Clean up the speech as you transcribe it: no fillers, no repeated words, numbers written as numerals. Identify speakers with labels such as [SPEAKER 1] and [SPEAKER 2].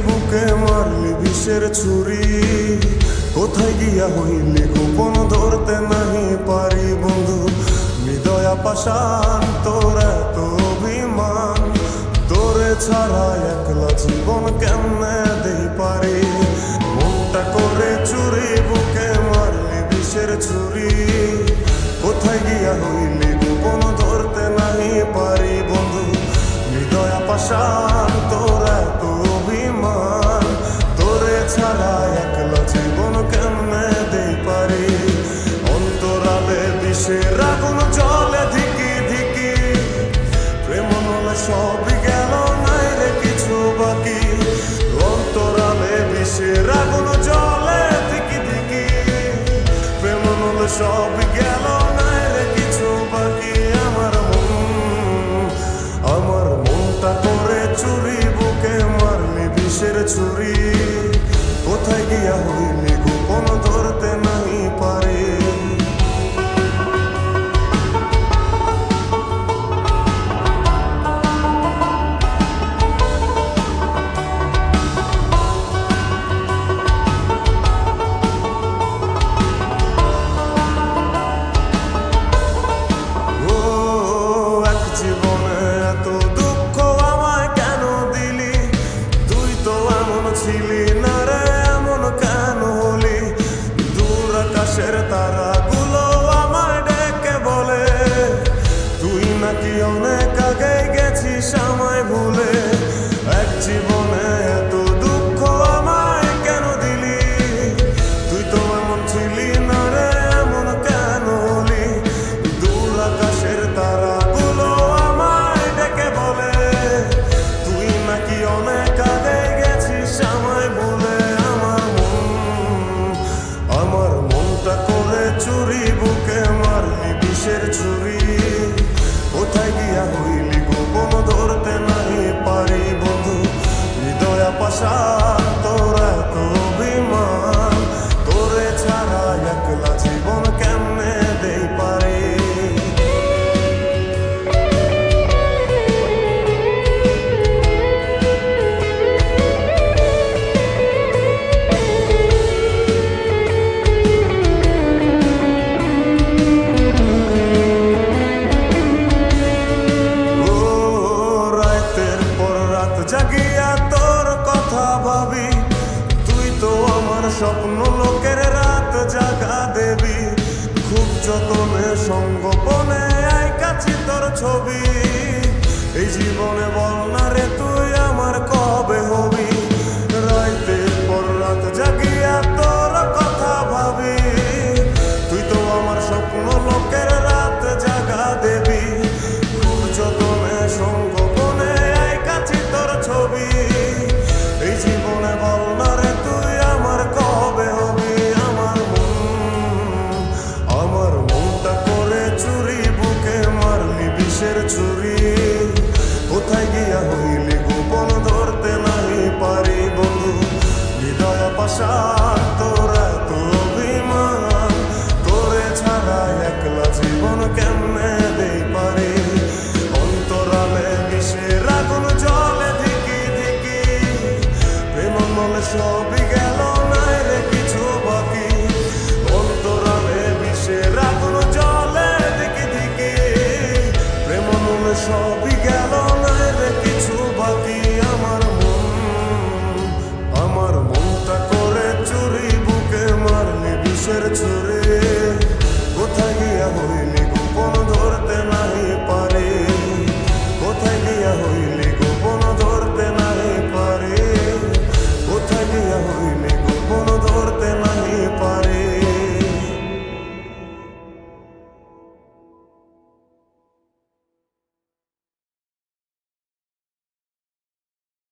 [SPEAKER 1] বুকে মারলি বিষের ছুরি, কোথায় গিয়া হইলি গোপন ধরতে নাহি পারি বন্ধু। হৃদয়া পাষাণ তোর এত অভিমান, তোরে ছাড়া একলা জীবন কেমনে দেই পারি। মনটা করে চুরি বুকে মারলি বিষের ছুরি, কোথায় গিয়া হইলি গোপন ধরতে নাহি পারি বন্ধু। হৃদয়া পাষাণ তোর এত অভিমান, তোরে ছাড়া একলা জীবন কেমনে দেই পারি। অন্তরালে বিষের আগুন জ্বলে ধিকি ধিকি, প্রেম নলে সবই গেল নাই রে কিছু বাকি। অন্তরালে বিষের আগুন জ্বলে ধিকি ধিকি, প্রেম নলে সবই গেল নাই রে কিছু বাকি। আমার মনটা করে চুরি বুকে মারলি বিষের ছুরি, কোথায় গিয়া হইলি গোপন ধরতে নাহি পারি। তারাগুলো আমায় ডেকে বলে, তুই নাকি অনেক আগে গেছিস আমায় ভুলে। এক জীবনে এত দুঃখ আমায় কেন দিলি, তুই তো এমন ছিলি না রে এমন কেন হলি। দূর আকাশের তারাগুলো আমায় ডেকে বলে, তুই নাকি অনেক আগে গেছিস আমায় ভুলে। আমার মনটা করে চুরি বুকে মারলি বিষের ছুরি, কোথায় গিয়া হইলি গোপন ধরতে নাহি পারি বন্ধু। হৃদয়া পাষাণ তোর এত অভিমান, তোরে ছাড়া একলা জীবন কেমনে দেই পারি। জাগিয়া তোর কথা ভাবি, তুই তো আমার স্বপ্ন লোকের রাত জাগা দেবী। খুব যতনে সঙ্গোপনে আইকাছি তোর ছবি, এই জীবনে বল না রে তুই আমার কবে হবি। রাতের পর রাত জাগিয়া তোর কথা ভাবি, তুই তো আমার স্বপ্ন লোকের রাত জাগা দেবী। খুব যতনে সঙ্গোপনে আইকাছি তোর ছবি, এই জীবনে বল না রে তুই আমার কবে হবি। আমার মনটা করে চুরি বুকে মারলি বিষের ছুরি, কোথায় গিয়া হইলি গোপন ধরতে নাহি পারি বন্ধু। হৃদয়া পাষাণ তোর এত অভিমান, তোরে ছাড়া একলা জীবন কেমনে দেই পারি। অন্তরালে বিষের আগুন জ্বলে ধিকি ধিকি, প্রেম নলে সবই